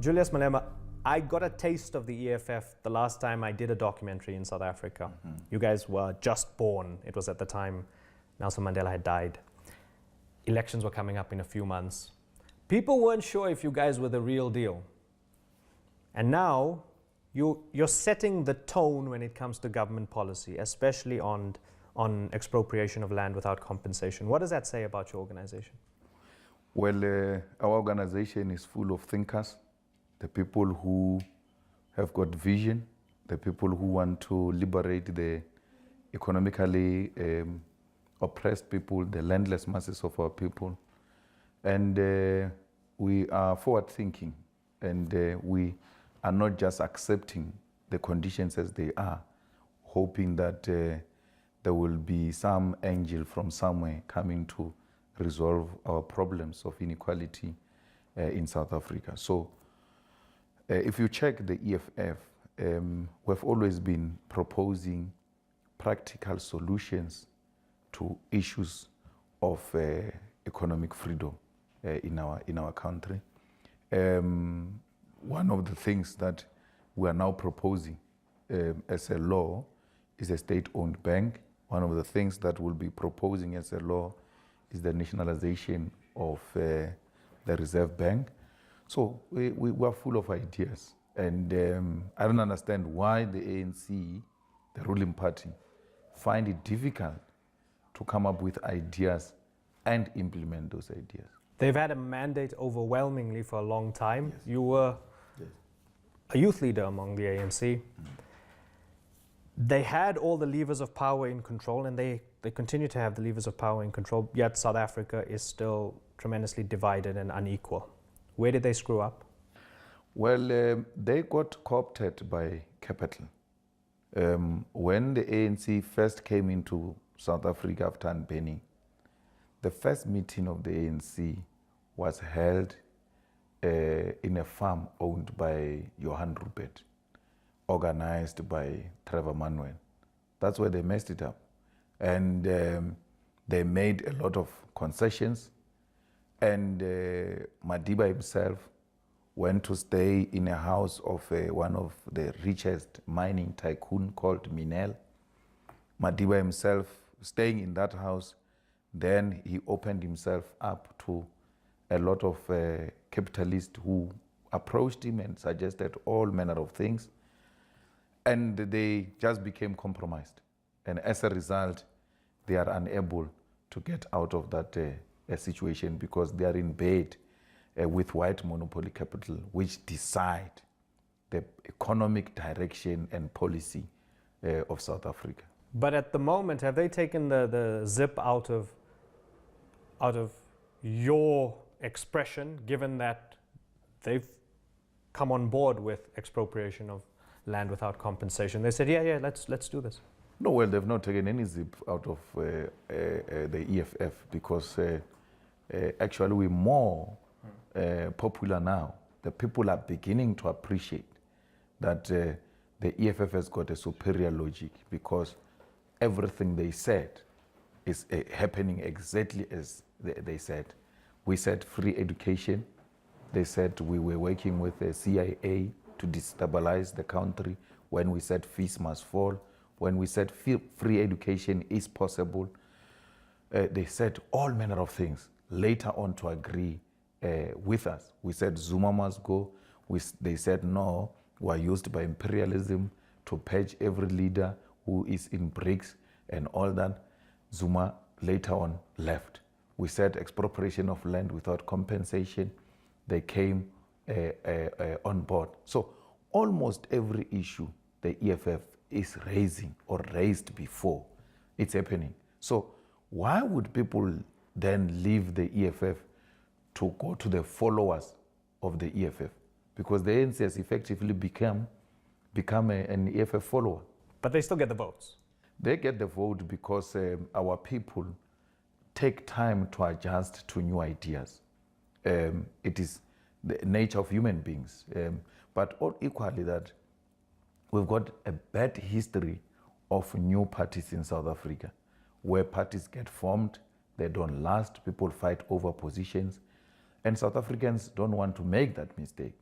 Julius Malema, I got a taste of the EFF the last time I did a documentary in South Africa. You guys were just born. It was at the time Nelson Mandela had died. Elections were coming up in a few months. People weren't sure if you guys were the real deal. And now you're setting the tone when it comes to government policy, especially on expropriation of land without compensation. What does that say about your organization? Well, our organization is full of thinkers, the people who have got vision, the people who want to liberate the economically oppressed people, the landless masses of our people. And we are forward thinking, and we are not just accepting the conditions as they are, hoping that there will be some angel from somewhere coming to resolve our problems of inequality in South Africa. So if you check the EFF, we've always been proposing practical solutions to issues of economic freedom in our country. One of the things that we are now proposing as a law is a state-owned bank. One of the things that we'll be proposing as a law is the nationalization of the Reserve Bank. So we are full of ideas. And I don't understand why the ANC, the ruling party, find it difficult to come up with ideas and implement those ideas. They've had a mandate overwhelmingly for a long time. Yes. You were Yes. a youth leader among the ANC. They had all the levers of power in control, and they continue to have the levers of power in control, yet South Africa is still tremendously divided and unequal. Where did they screw up? Well, they got co-opted by capital. When the ANC first came into South Africa after unbanning, the first meeting of the ANC was held in a farm owned by Johan Rupert, organized by Trevor Manuel. That's where they messed it up. And they made a lot of concessions. And Madiba himself went to stay in a house of one of the richest mining tycoon called Minel. Madiba himself staying in that house, then he opened himself up to a lot of capitalists who approached him and suggested all manner of things. And they just became compromised. And as a result, they are unable to get out of that situation because they are in bed with white monopoly capital, which decide the economic direction and policy of South Africa. But at the moment, have they taken the zip out of your expression, given that they've come on board with expropriation of land without compensation? They said, yeah, let's do this. No, well, they've not taken any zip out of the EFF because actually we're more popular now. The people are beginning to appreciate that the EFF has got a superior logic because everything they said is happening exactly as they said. We said free education. They said we were working with the CIA to destabilize the country. When we said fees must fall, when we said free education is possible, they said all manner of things later on to agree with us. We said Zuma must go. They said no, we are used by imperialism to purge every leader who is in BRICS and all that. Zuma later on left. We said expropriation of land without compensation. They came on board. So almost every issue the EFF is raising or raised before, it's happening. So why would people then leave the EFF to go to the followers of the EFF? Because the ANC has effectively become an EFF follower. But they still get the votes. They get the vote because our people take time to adjust to new ideas. It is the nature of human beings. But all equally that we've got a bad history of new parties in South Africa, where parties get formed, they don't last, people fight over positions, and South Africans don't want to make that mistake.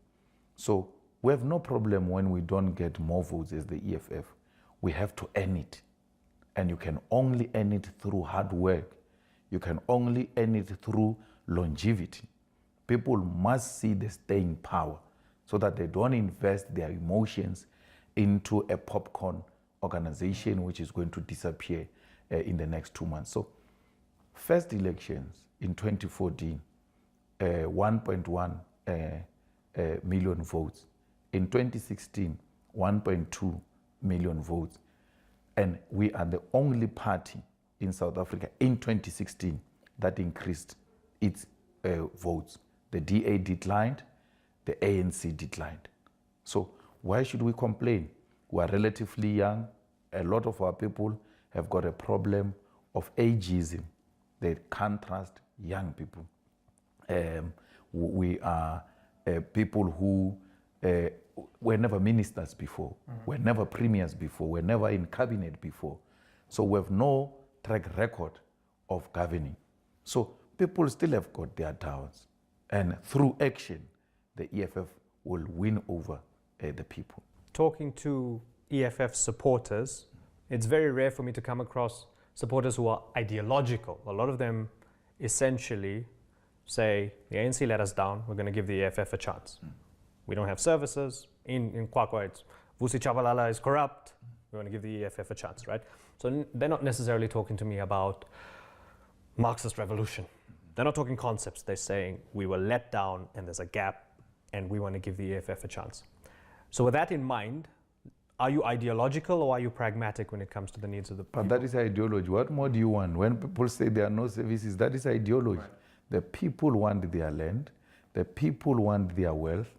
So we have no problem when we don't get more votes as the EFF. We have to earn it. And you can only earn it through hard work. You can only earn it through longevity. People must see the staying power so that they don't invest their emotions into a popcorn organization which is going to disappear in the next 2 months. So first elections in 2014, 1.1 million votes. In 2016, 1.2 million votes. And we are the only party in South Africa in 2016 that increased its votes. The DA declined, the ANC declined. So why should we complain? We are relatively young. A lot of our people have got a problem of ageism. They can't trust young people. We are people who were never ministers before, were never premiers before, were never in cabinet before. So we have no track record of governing. So people still have got their doubts. And through action, the EFF will win over the people. Talking to EFF supporters, it's very rare for me to come across supporters who are ideological. A lot of them essentially say, the ANC let us down, we're going to give the EFF a chance. We don't have services. In Kwakwa, it's Vusi Chabalala is corrupt. We want to give the EFF a chance, right? So they're not necessarily talking to me about Marxist revolution. They're not talking concepts. They're saying we were let down and there's a gap and we want to give the EFF a chance. So with that in mind, are you ideological or are you pragmatic when it comes to the needs of the people? But that is ideology. What more do you want? When people say there are no services, that is ideology. Right. The people want their land. The people want their wealth.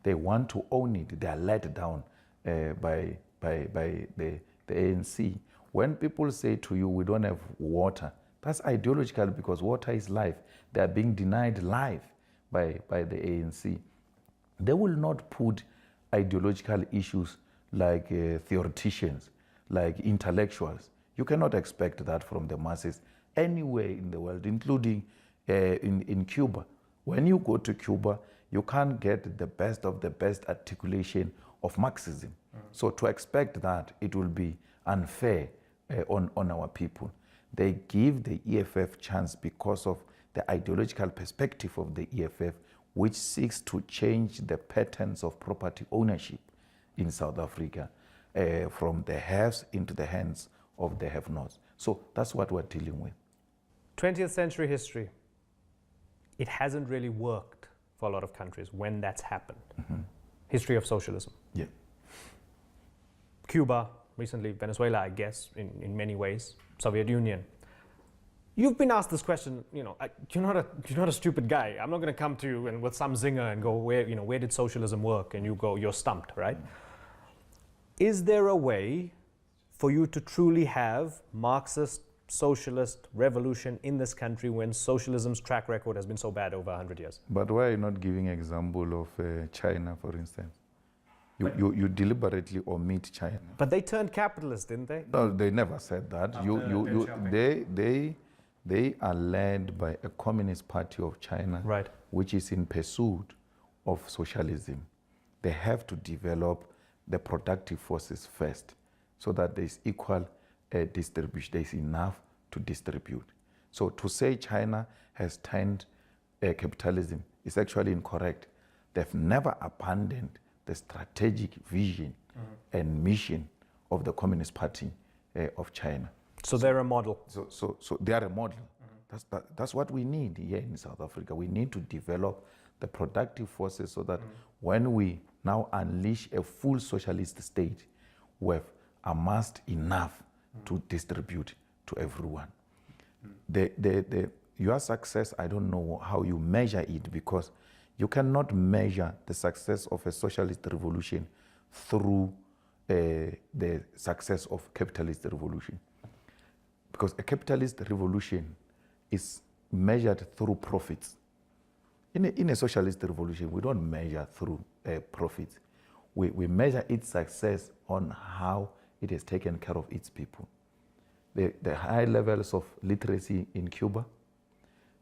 They want to own it. They are let down by the ANC. When people say to you, we don't have water, that's ideological because water is life. They are being denied life by the ANC. They will not put ideological issues like theoreticians, like intellectuals. You cannot expect that from the masses anywhere in the world, including in Cuba. When you go to Cuba, you can't get the best of the best articulation of Marxism. So to expect that, it will be unfair on our people. They give the EFF chance because of the ideological perspective of the EFF, which seeks to change the patterns of property ownership in South Africa from the haves into the hands of the have-nots. So that's what we're dealing with. 20th century history, it hasn't really worked for a lot of countries when that's happened. History of socialism. Yeah. Cuba, recently Venezuela, I guess, in many ways, Soviet Union. You've been asked this question, you're not a stupid guy. I'm not going to come to you and with some zinger and go, where did socialism work? And you go, you're stumped, right? Is there a way for you to truly have Marxist, socialist revolution in this country when socialism's track record has been so bad over 100 years? But why are you not giving an example of China, for instance? You deliberately omit China. But they turned capitalist, didn't they? No, they never said that. They are led by a Communist Party of China, right, which is in pursuit of socialism. They have to develop the productive forces first so that there is equal distribution. There is enough to distribute. So to say China has turned capitalism is actually incorrect. They've never abandoned the strategic vision and mission of the Communist Party of China. So they're a model. So they are a model. That's what we need here in South Africa. We need to develop the productive forces so that when we now unleash a full socialist state, we've amassed enough to distribute to everyone. Your success, I don't know how you measure it, because you cannot measure the success of a socialist revolution through the success of capitalist revolution. Because a capitalist revolution is measured through profits. In a socialist revolution, we don't measure through profits. We measure its success on how it has taken care of its people. The high levels of literacy in Cuba,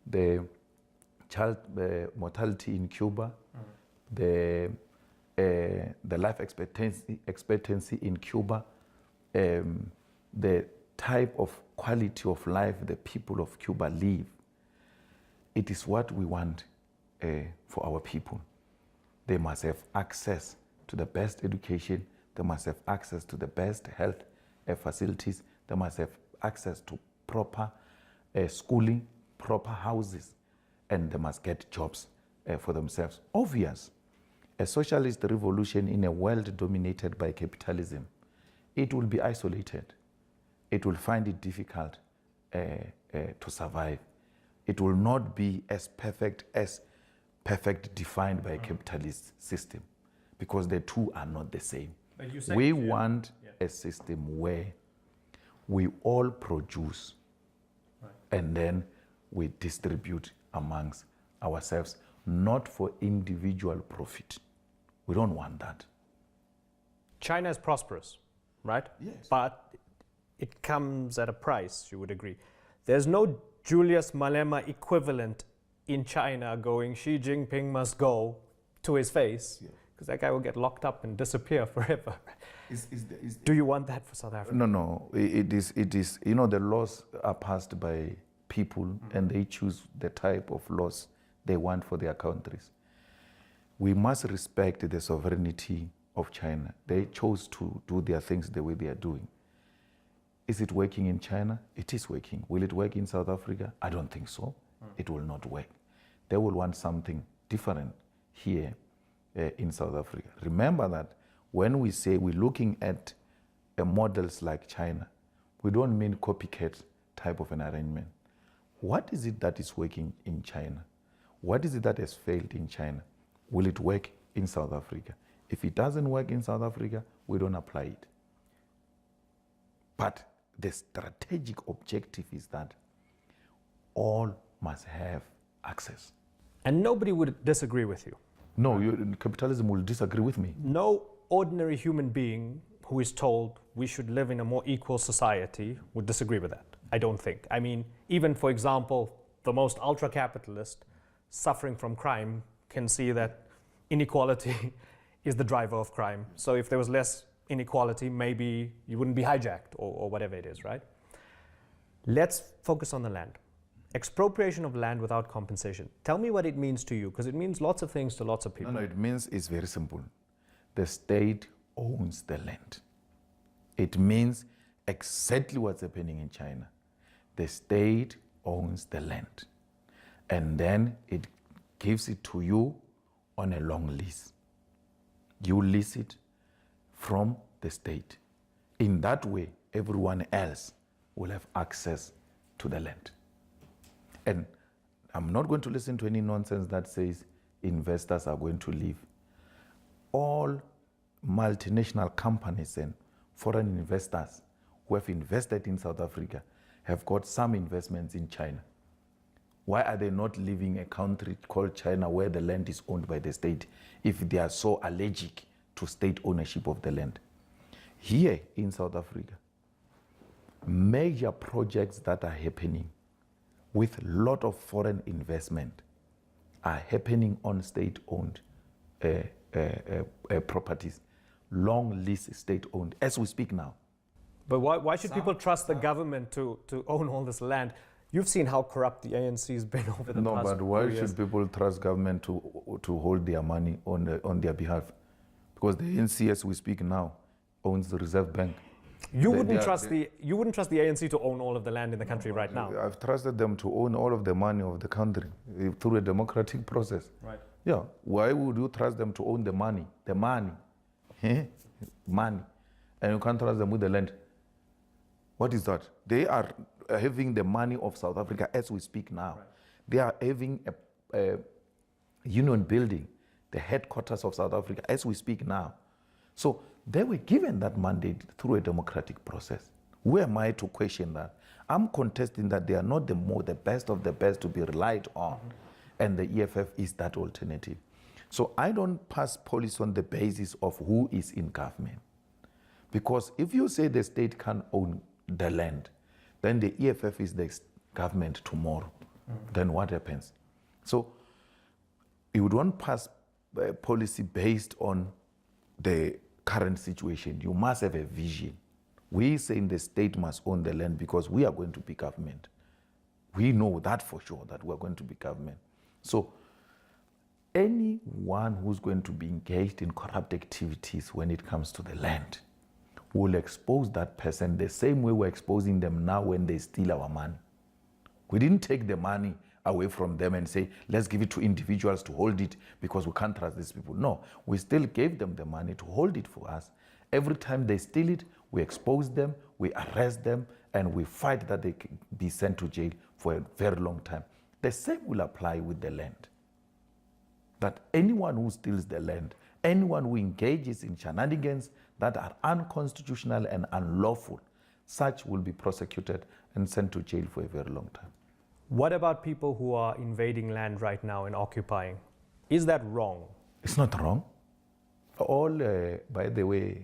the child mortality in Cuba, the the life expectancy in Cuba, the type of quality of life the people of Cuba live. It is what we want for our people. They must have access to the best education. They must have access to the best health facilities. They must have access to proper schooling, proper houses, and they must get jobs for themselves. Obvious, a socialist revolution in a world dominated by capitalism, it will be isolated. It will find it difficult to survive. It will not be as perfect defined by a capitalist system, because the two are not the same. We want a system where we all produce and then we distribute amongst ourselves, not for individual profit. We don't want that. China is prosperous, right? Yes. But it comes at a price, you would agree. There's no Julius Malema equivalent in China going, Xi Jinping must go, to his face, because that guy will get locked up and disappear forever. Do you want that for South Africa? No. It is. The laws are passed by people, and they choose the type of laws they want for their countries. We must respect the sovereignty of China. They chose to do their things the way they are doing. Is it working in China? It is working. Will it work in South Africa? I don't think so. It will not work. They will want something different here in South Africa. Remember that when we say we're looking at models like China, we don't mean copycat type of an arrangement. What is it that is working in China? What is it that has failed in China? Will it work in South Africa? If it doesn't work in South Africa, we don't apply it. But the strategic objective is that all must have access. And nobody would disagree with you. No, capitalism will disagree with me. No ordinary human being who is told we should live in a more equal society would disagree with that, I don't think. I mean, even, for example, the most ultra-capitalist suffering from crime can see that inequality is the driver of crime. So if there was less inequality, maybe you wouldn't be hijacked or whatever it is, right? Let's focus on the land. Expropriation of land without compensation. Tell me what it means to you, because it means lots of things to lots of people. No, it means it's very simple. The state owns the land. It means exactly what's happening in China. The state owns the land, and then it gives it to you on a long lease. You lease it from the state. In that way, everyone else will have access to the land. And I'm not going to listen to any nonsense that says investors are going to leave. All multinational companies and foreign investors who have invested in South Africa have got some investments in China. Why are they not leaving a country called China where the land is owned by the state if they are so allergic to state ownership of the land? Here in South Africa, major projects that are happening with a lot of foreign investment are happening on state-owned properties, long lease state-owned, as we speak now. But why should people trust the government to own all this land? You've seen how corrupt the ANC has been over the past 4 years. No, but why should people trust government to hold their money on their behalf? Because the ANC, as we speak now, owns the Reserve Bank. You wouldn't trust the ANC to own all of the land in the country right now. I've trusted them to own all of the money of the country through a democratic process. Right. Yeah. Why would you trust them to own the money? The money. Money. And you can't trust them with the land. What is that? They are having the money of South Africa as we speak now. Right. They are having a union building, the headquarters of South Africa as we speak now. So they were given that mandate through a democratic process. Who am I to question that? I'm contesting that they are not the best of the best to be relied on, and the EFF is that alternative. So I don't pass policy on the basis of who is in government. Because if you say the state can own the land, then the EFF is the government tomorrow. Then what happens? So you would want pass policy based on the current situation, you must have a vision. We say the state must own the land because we are going to be government. We know that for sure, that we are going to be government. So anyone who's going to be engaged in corrupt activities when it comes to the land will expose that person the same way we're exposing them now when they steal our money. We didn't take the money away from them and say, let's give it to individuals to hold it because we can't trust these people. No, we still gave them the money to hold it for us. Every time they steal it, we expose them, we arrest them, and we fight that they can be sent to jail for a very long time. The same will apply with the land. That anyone who steals the land, anyone who engages in shenanigans that are unconstitutional and unlawful, such will be prosecuted and sent to jail for a very long time. What about people who are invading land right now and occupying? Is that wrong? It's not wrong. All, by the way,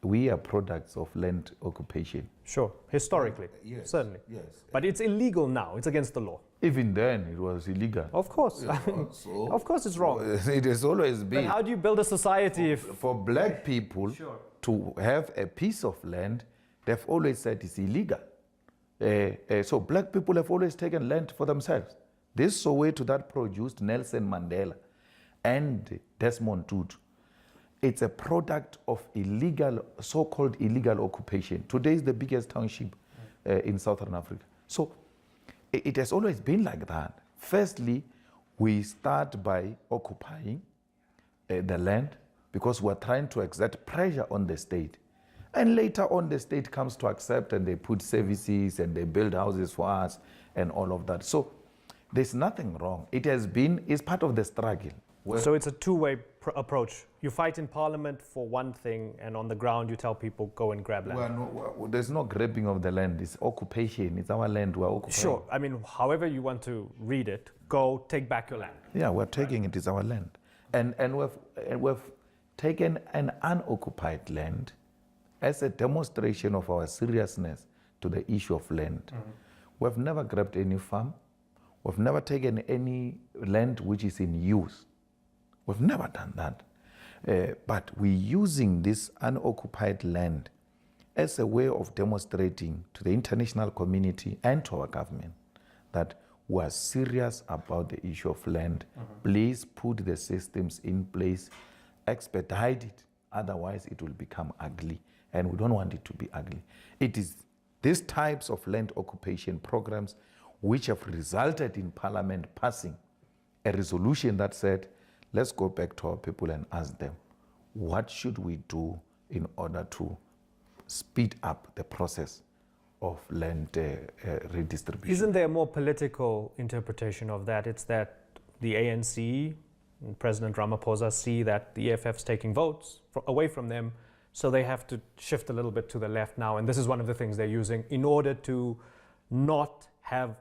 we are products of land occupation. Sure, historically, Yes, certainly. yes. But it's illegal now, it's against the law. Even then, it was illegal. Of course, So, of course it's wrong. it has always But been. how do you build a society if... For black people Sure. to have a piece of land, they've always said it's illegal. So black people have always taken land for themselves. This Soweto that produced Nelson Mandela and Desmond Tutu, it's a product of illegal, so-called illegal occupation. Today is the biggest township in Southern Africa. So it has always been like that. Firstly, we start by occupying the land because we're trying to exert pressure on the state. And later on, the state comes to accept and they put services and they build houses for us and all of that. So there's nothing wrong. It has been, it's part of the struggle. So it's a two-way approach. You fight in parliament for one thing, and on the ground you tell people, go and grab land. There's no grabbing of the land. It's occupation. It's our land. We're occupying. Sure, I mean, however you want to read it, go take back your land. Yeah, we're taking it. It's our land. And we've taken an unoccupied land as a demonstration of our seriousness to the issue of land. Mm-hmm. We've never grabbed any farm. We've never taken any land which is in use. We've never done that. But we're using this unoccupied land as a way of demonstrating to the international community and to our government that we are serious about the issue of land. Mm-hmm. Please put the systems in place, expedite it, otherwise it will become ugly. And we don't want it to be ugly. It is these types of land occupation programs which have resulted in Parliament passing a resolution that said, let's go back to our people and ask them, what should we do in order to speed up the process of land redistribution? Isn't there a more political interpretation of that? It's that the ANC and President Ramaphosa see that the EFF's taking votes away from them, so they have to shift a little bit to the left now, and this is one of the things they're using in order to not have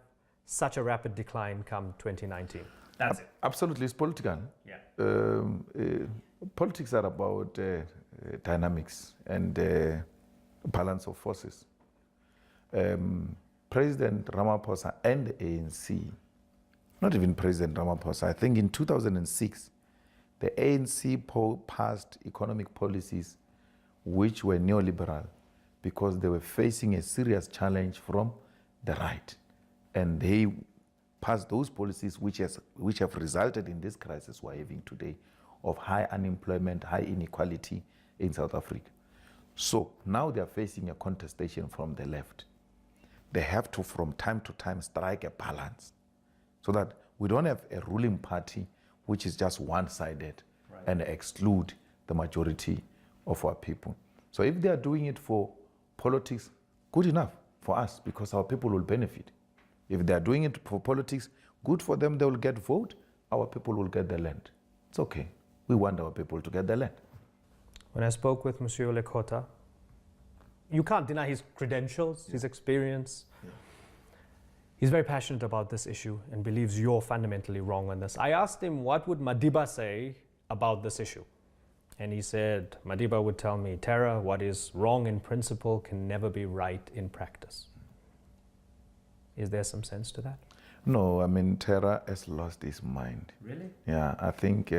such a rapid decline come 2019. That's it. Absolutely, it's political. Yeah. Politics are about dynamics and balance of forces. President Ramaphosa and the ANC, not even President Ramaphosa, I think in 2006, the ANC passed economic policies which were neoliberal because they were facing a serious challenge from the right. And they passed those policies which have resulted in this crisis we're having today of high unemployment, high inequality in South Africa. So now they're facing a contestation from the left. They have to, from time to time, strike a balance so that we don't have a ruling party which is just one-sided and exclude the majority of our people. So if they are doing it for politics, good enough for us because our people will benefit. If they are doing it for politics, good for them, they will get vote, our people will get the land. It's okay. We want our people to get the land. When I spoke with Monsieur Lekota, you can't deny his credentials, his experience. Yeah. He's very passionate about this issue and believes you're fundamentally wrong on this. I asked him what would Madiba say about this issue. And he said, Madiba would tell me, Tara, what is wrong in principle can never be right in practice. Is there some sense to that? No, I mean, Tara has lost his mind. Really? Yeah, I think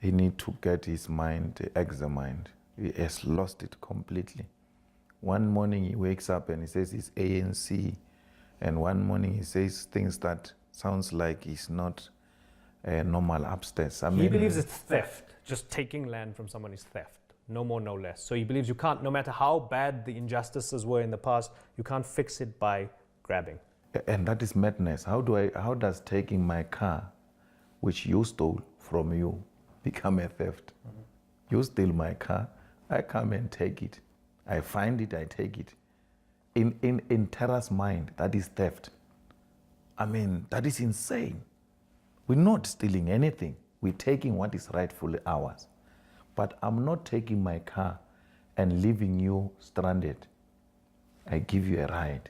he need to get his mind examined. He has lost it completely. One morning he wakes up and he says it's ANC, and one morning he says things that sounds like he's not normal upstairs. He believes it's theft. Just taking land from someone is theft. No more, no less. So he believes you can't, no matter how bad the injustices were in the past, you can't fix it by grabbing. And that is madness. How does taking my car, which you stole from you, become a theft? Mm-hmm. You steal my car, I come and take it. I find it, I take it. In Terra's mind, that is theft. I mean, that is insane. We're not stealing anything. We're taking what is rightfully ours. But I'm not taking my car and leaving you stranded. I give you a ride.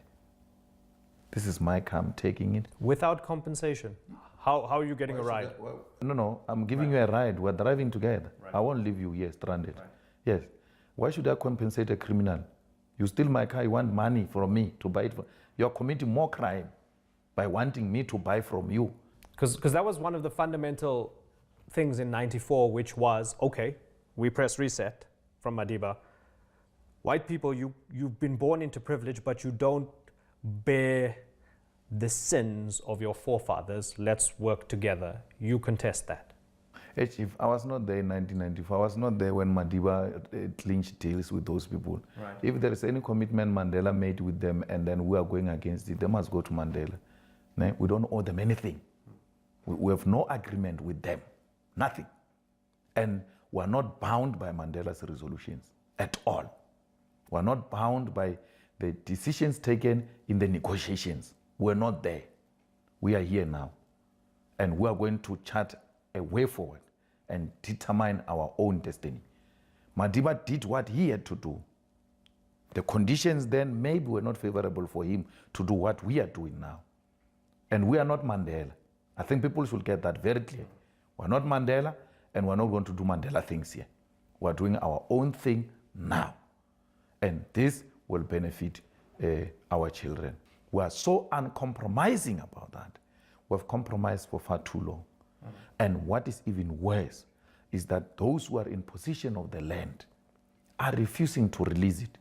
This is my car, I'm taking it. Without compensation? How are you getting a ride? No, I'm giving you a ride. We're driving together. Right. I won't leave you here stranded. Right. Yes. Why should I compensate a criminal? You steal my car, you want money from me to buy it. You're committing more crime by wanting me to buy from you. Because that was one of the fundamental things in '94, which was, okay, we press reset from Madiba. White people, you've been born into privilege, but you don't bear the sins of your forefathers. Let's work together. You contest that. Hey, Chief, I was not there in 1994. I was not there when Madiba clinched deals with those people. Right. If there is any commitment Mandela made with them and then we are going against it, they must go to Mandela. We don't owe them anything. We have no agreement with them. Nothing. And we're not bound by Mandela's resolutions at all. We're not bound by the decisions taken in the negotiations. We're not there. We are here now. And we are going to chart a way forward and determine our own destiny. Madiba did what he had to do. The conditions then maybe were not favorable for him to do what we are doing now. And we are not Mandela. I think people should get that very clear. We're not Mandela, and we're not going to do Mandela things here. We're doing our own thing now. And this will benefit our children. We are so uncompromising about that. We've compromised for far too long. Mm-hmm. And what is even worse is that those who are in possession of the land are refusing to release it.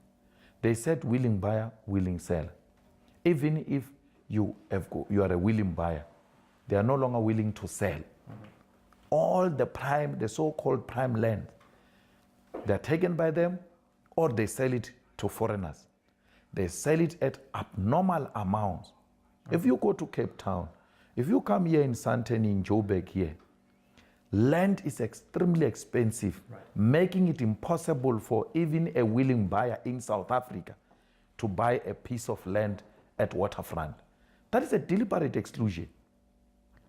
They said willing buyer, willing seller. Even if you are a willing buyer, they are no longer willing to sell. Mm-hmm. All the so-called prime land, they're taken by them or they sell it to foreigners. They sell it at abnormal amounts. Mm-hmm. If you go to Cape Town, if you come here in Sandton, in Joburg here, land is extremely expensive, right, making it impossible for even a willing buyer in South Africa to buy a piece of land at waterfront. That is a deliberate exclusion.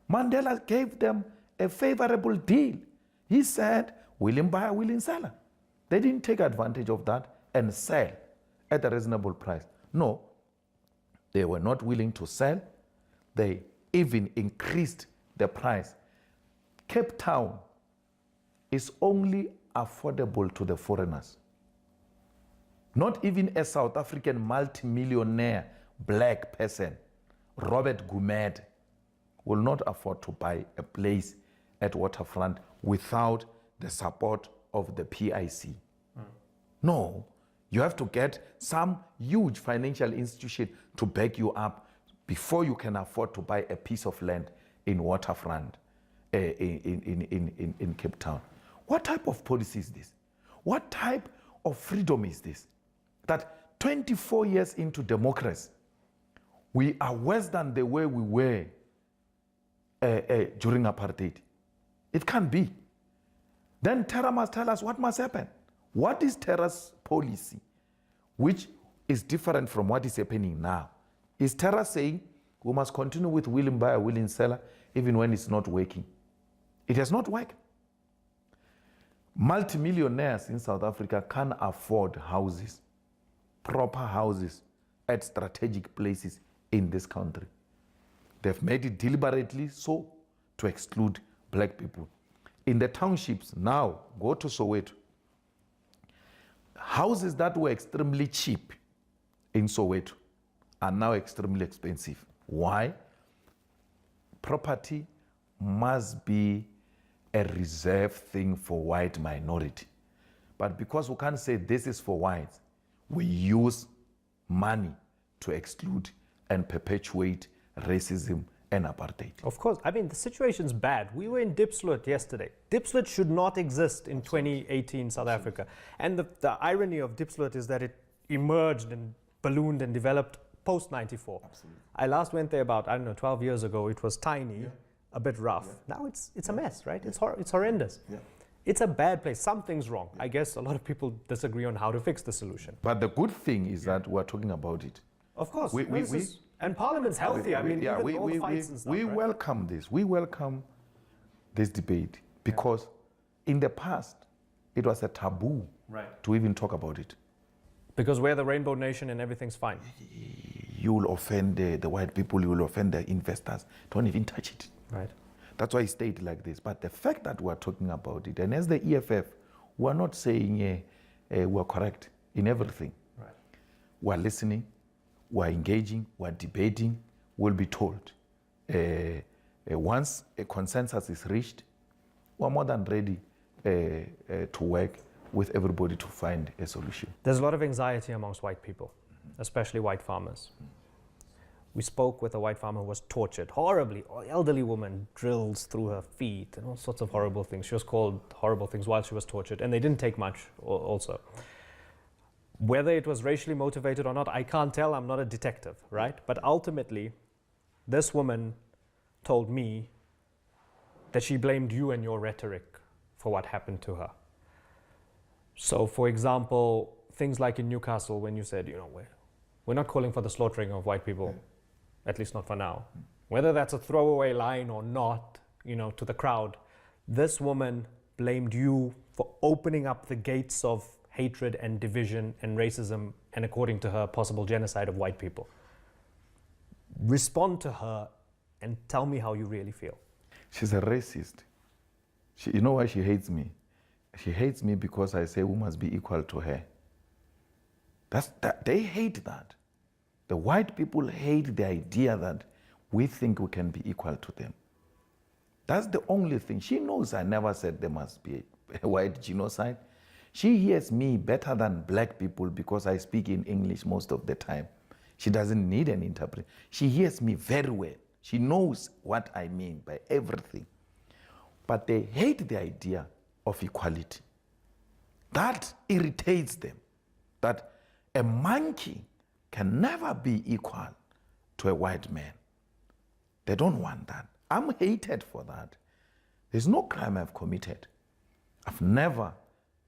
Mandela gave them a favorable deal. He said, willing buyer, willing seller. They didn't take advantage of that and sell at a reasonable price. No, they were not willing to sell. They even increased the price. Cape Town is only affordable to the foreigners. Not even a South African multimillionaire black person, Robert Gumede, will not afford to buy a place at waterfront without the support of the PIC. Mm. No, you have to get some huge financial institution to back you up before you can afford to buy a piece of land in waterfront in Cape Town. What type of policy is this? What type of freedom is this? That 24 years into democracy, we are worse than the way we were during apartheid. It can't be. Then Terra must tell us what must happen. What is Terra's policy, which is different from what is happening now? Is Terra saying we must continue with willing buyer, willing seller, even when it's not working? It has not worked. Multimillionaires in South Africa can afford houses, proper houses at strategic places in this country. They've made it deliberately so to exclude black people. In the townships now, go to Soweto. Houses that were extremely cheap in Soweto are now extremely expensive. Why? Property must be a reserved thing for white minority. But because we can't say this is for whites, we use money to exclude and perpetuate racism and apartheid. Of course. I mean, the situation's bad. We were in Diepsloot yesterday. Diepsloot should not exist in 2018 South Africa. And the irony of Diepsloot is that it emerged and ballooned and developed post-94. I last went there about, 12 years ago. It was tiny, a bit rough. Now it's a mess, right? It's horrendous. It's a bad place. Something's wrong. I guess a lot of people disagree on how to fix the solution. But the good thing is that we're talking about it. Of course. And Parliament's healthy. All the fights and stuff, we right? welcome this. We welcome this debate because in the past, it was a taboo to even talk about it. Because we're the Rainbow Nation and everything's fine. You will offend the white people, you will offend the investors. Don't even touch it. Right. That's why it stayed like this. But the fact that we're talking about it, and as the EFF, we're not saying we're correct in everything. Right. We're listening, we're engaging, we're debating, we'll be told. Once a consensus is reached, we're more than ready to work with everybody to find a solution. There's a lot of anxiety amongst white people, especially white farmers. We spoke with a white farmer who was tortured horribly. An elderly woman, drills through her feet and all sorts of horrible things. She was called horrible things while she was tortured, and they didn't take much also. Whether it was racially motivated or not, I can't tell. I'm not a detective, right? But ultimately, this woman told me that she blamed you and your rhetoric for what happened to her. So, for example, things like in Newcastle, when you said, we're not calling for the slaughtering of white people, at least not for now. Whether that's a throwaway line or not, to the crowd, this woman blamed you for opening up the gates of hatred and division and racism, and according to her, possible genocide of white people. Respond to her and tell me how you really feel. She's a racist. You know why she hates me? She hates me because I say we must be equal to her. They hate that. The white people hate the idea that we think we can be equal to them. That's the only thing. She knows I never said there must be a white genocide. She hears me better than black people because I speak in English most of the time. She doesn't need an interpreter. She hears me very well. She knows what I mean by everything. But they hate the idea of equality. That irritates them. That a monkey can never be equal to a white man. They don't want that. I'm hated for that. There's no crime I've committed. I've never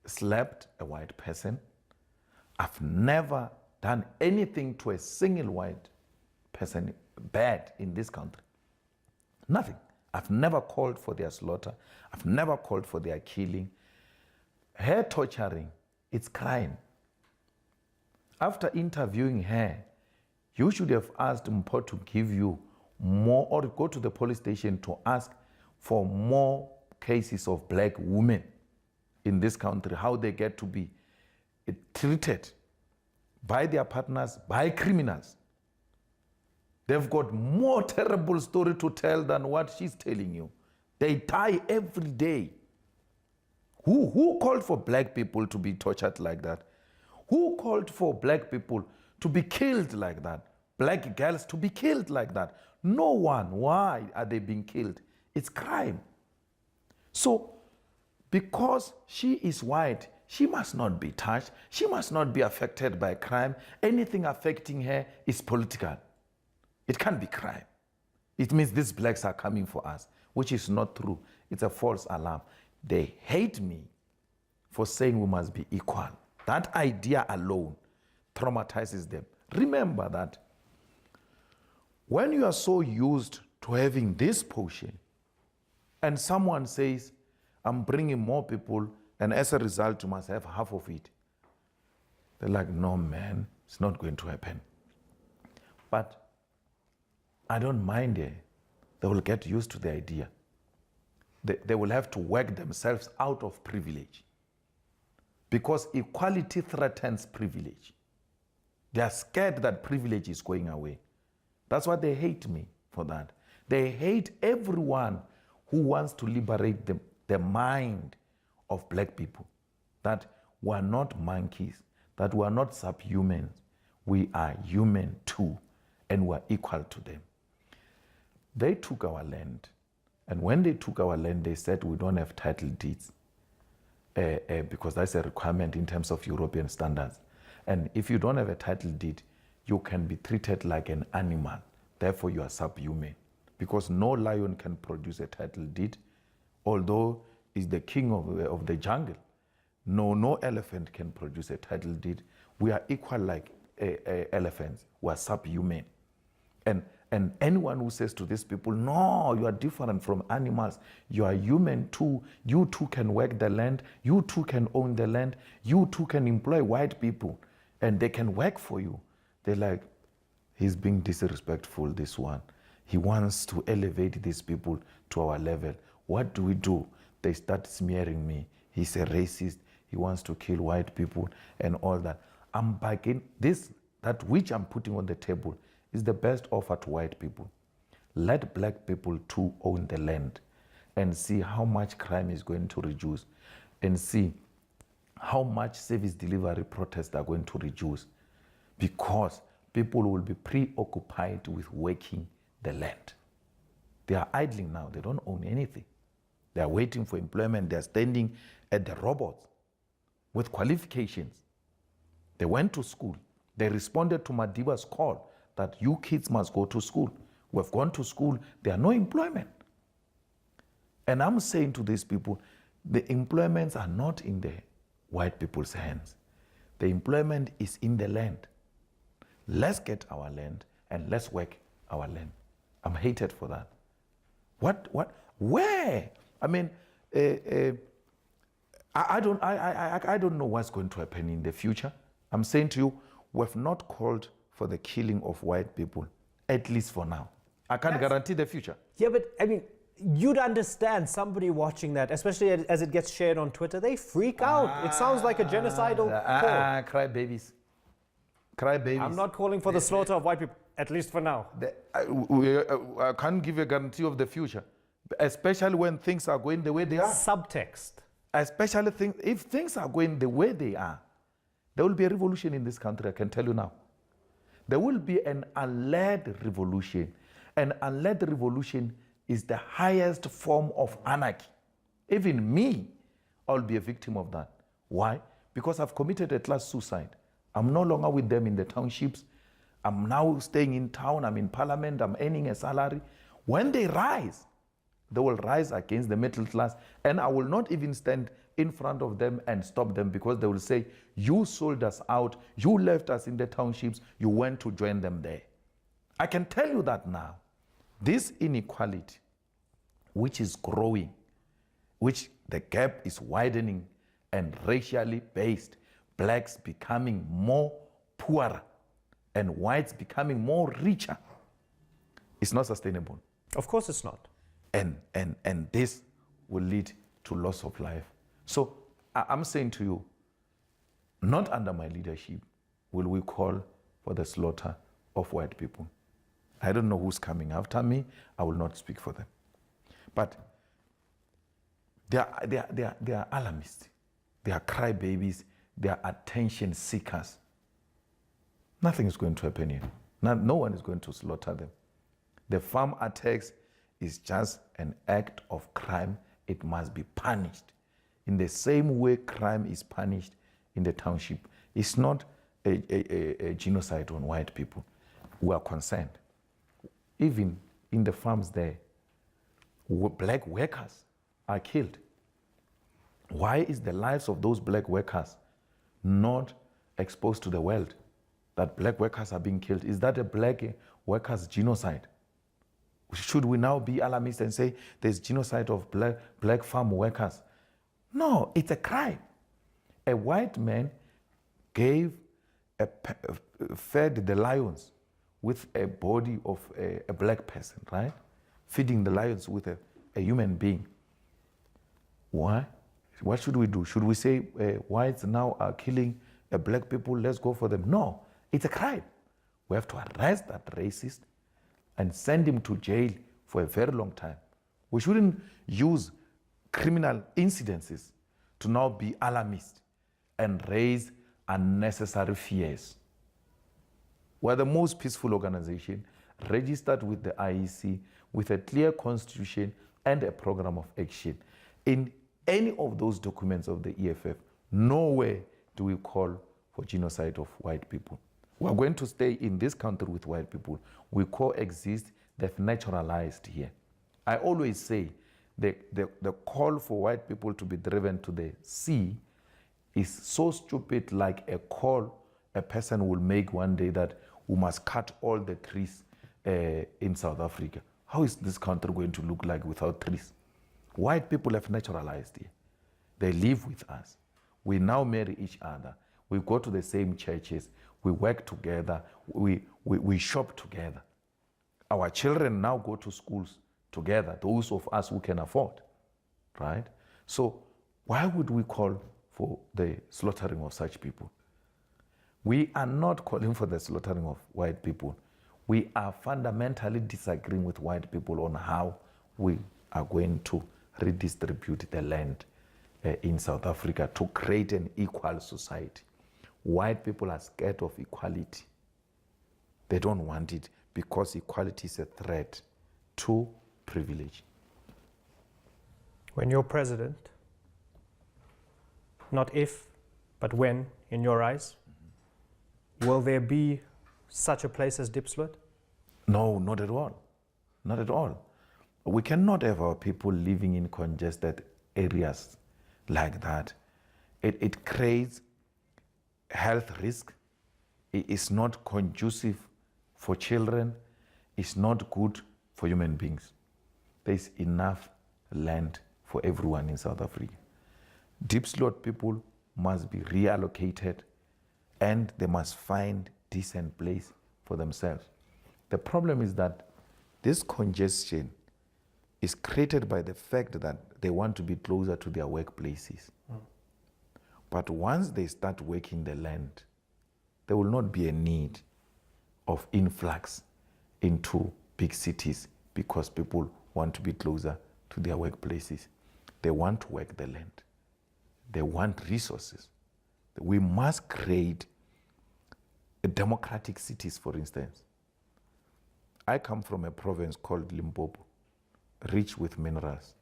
slapped a white person. I've never done anything to a single white person bad in this country. Nothing. I've never called for their slaughter. I've never called for their killing. Her torturing, it's crime. After interviewing her, you should have asked Mpho to give you more, or go to the police station to ask for more cases of black women in this country, how they get to be treated by their partners, by criminals. They've got more terrible story to tell than what she's telling you. They die every day. Who called for black people to be tortured like that? Who called for black people to be killed like that? Black girls to be killed like that? No one. Why are they being killed? It's crime. So, because she is white, she must not be touched. She must not be affected by crime. Anything affecting her is political. It can't be crime. It means these blacks are coming for us, which is not true. It's a false alarm. They hate me for saying we must be equal. That idea alone traumatizes them. Remember that when you are so used to having this potion and someone says, I'm bringing more people and as a result you must have half of it, they're like, no man, it's not going to happen. But I don't mind it. They will get used to the idea. They will have to work themselves out of privilege because equality threatens privilege. They are scared that privilege is going away. That's why they hate me for that. They hate everyone who wants to liberate them the mind of black people, that we are not monkeys, that we are not subhumans, we are human too, and we are equal to them. They took our land, and when they took our land, they said we don't have title deeds, because that's a requirement in terms of European standards. And if you don't have a title deed, you can be treated like an animal. Therefore, you are subhuman, because no lion can produce a title deed, although he's the king of the jungle. No elephant can produce a title deed. We are equal like elephants. We are subhuman. And anyone who says to these people, no, you are different from animals, you are human too, you too can work the land, you too can own the land, you too can employ white people, and they can work for you. They're like, he's being disrespectful, this one. He wants to elevate these people to our level. What do? They start smearing me. He's a racist. He wants to kill white people and all that. I'm backing this, that which I'm putting on the table is the best offer to white people. Let black people too own the land and see how much crime is going to reduce, and see how much service delivery protests are going to reduce, because people will be preoccupied with working the land. They are idling now. They don't own anything. They are waiting for employment. They are standing at the robots with qualifications. They went to school. They responded to Madiba's call that you kids must go to school. We've gone to school. There are no employment. And I'm saying to these people, the employments are not in the white people's hands. The employment is in the land. Let's get our land and let's work our land. I'm hated for that. Where? I mean, I don't know what's going to happen in the future. I'm saying to you, we've not called for the killing of white people, at least for now. I can't guarantee the future. Yeah, but I mean, you'd understand somebody watching that, especially as it gets shared on Twitter, they freak out. It sounds like a genocidal call. Cry babies. Cry babies. I'm not calling for the slaughter of white people, at least for now. I can't give a guarantee of the future, especially when things are going the way they are. Subtext. Especially if things are going the way they are, there will be a revolution in this country, I can tell you now. There will be an unled revolution. An unled revolution is the highest form of anarchy. Even me, I'll be a victim of that. Why? Because I've committed a class suicide. I'm no longer with them in the townships. I'm now staying in town. I'm in parliament. I'm earning a salary. When they rise, they will rise against the middle class, and I will not even stand in front of them and stop them, because they will say, you sold us out, you left us in the townships, you went to join them there. I can tell you that now. This inequality, which is growing, which the gap is widening and racially based, blacks becoming more poorer and whites becoming more richer, it's not sustainable. Of course it's not. And this will lead to loss of life. So I'm saying to you, not under my leadership will we call for the slaughter of white people. I don't know who's coming after me. I will not speak for them. But they are alarmists. They are crybabies. They are attention seekers. Nothing is going to happen here. No one is going to slaughter them. The farm attacks is just an act of crime. It must be punished in the same way crime is punished in the township. It's not a genocide on white people. We are concerned. Even in the farms there, black workers are killed. Why is the lives of those black workers not exposed to the world? That black workers are being killed. Is that a black workers' genocide? Should we now be alarmist and say there's genocide of black farm workers? No, it's a crime. A white man fed the lions with a body of a black person, right? Feeding the lions with a human being. Why? What should we do? Should we say whites now are killing black people, let's go for them? No, it's a crime. We have to arrest that racist and send him to jail for a very long time. We shouldn't use criminal incidences to now be alarmist and raise unnecessary fears. We're the most peaceful organization, registered with the IEC, with a clear constitution and a program of action. In any of those documents of the EFF, nowhere do we call for genocide of white people. We're going to stay in this country with white people. We coexist, they've naturalized here. I always say the call for white people to be driven to the sea is so stupid, like a call a person will make one day that we must cut all the trees in South Africa. How is this country going to look like without trees? White people have naturalized here. They live with us. We now marry each other. We go to the same churches. We work together. We shop together. Our children now go to schools together, those of us who can afford, right? So why would we call for the slaughtering of such people? We are not calling for the slaughtering of white people. We are fundamentally disagreeing with white people on how we are going to redistribute the land in South Africa to create an equal society. White people are scared of equality. They don't want it because equality is a threat to privilege. When you're president, not if, but when, in your eyes, will there be such a place as Diepsloot? No, not at all. Not at all. We cannot have our people living in congested areas like that. It creates health risk. It is not conducive for children. It's not good for human beings. There is enough land for everyone in South Africa. Diepsloot people must be reallocated and they must find decent place for themselves. The problem is that this congestion is created by the fact that they want to be closer to their workplaces. But once they start working the land, there will not be a need of influx into big cities because people want to be closer to their workplaces. They want to work the land. They want resources. We must create democratic cities, for instance. I come from a province called Limpopo, rich with minerals.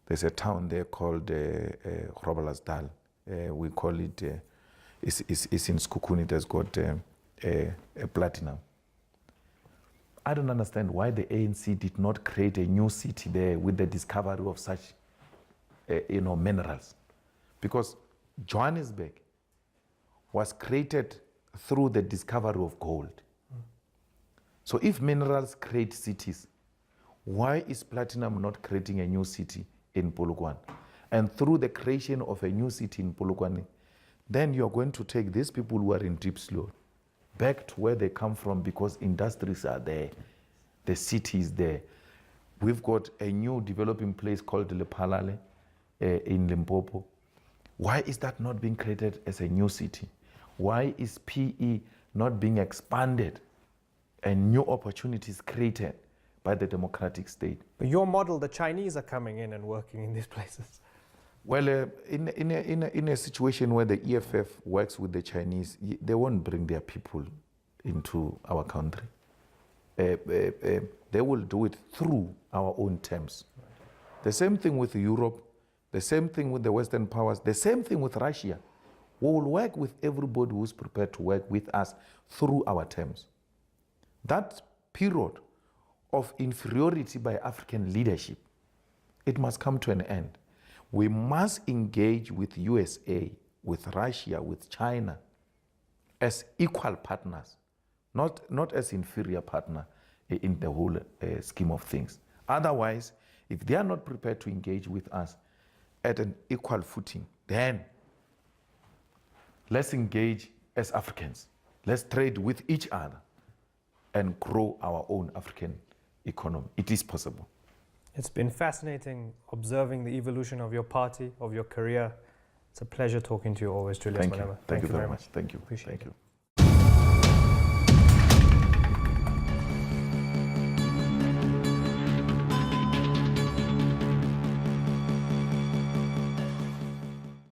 There's a town there called Groblersdal. We call it, it's in Sekhukhune, it has got a platinum. I don't understand why the ANC did not create a new city there with the discovery of such minerals. Because Johannesburg was created through the discovery of gold. So if minerals create cities, why is platinum not creating a new city in Polokwane? And through the creation of a new city in Polokwane, then you're going to take these people who are in Diepsloot back to where they come from because industries are there, the city is there. We've got a new developing place called Lephalale in Limpopo. Why is that not being created as a new city? Why is PE not being expanded and new opportunities created by the democratic state? But your model, the Chinese are coming in and working in these places. Well, in a situation where the EFF works with the Chinese, they won't bring their people into our country. They will do it through our own terms. The same thing with Europe, the same thing with the Western powers, the same thing with Russia. We will work with everybody who's prepared to work with us through our terms. That period of inferiority by African leadership, it must come to an end. We must engage with USA, with Russia, with China as equal partners, not as inferior partner in the whole scheme of things. Otherwise, if they are not prepared to engage with us at an equal footing, then let's engage as Africans. Let's trade with each other and grow our own African economy. It is possible. It's been fascinating observing the evolution of your party, of your career. It's a pleasure talking to you always, Julius Malema. Thank you very much. Thank you. Appreciate it. Thank you.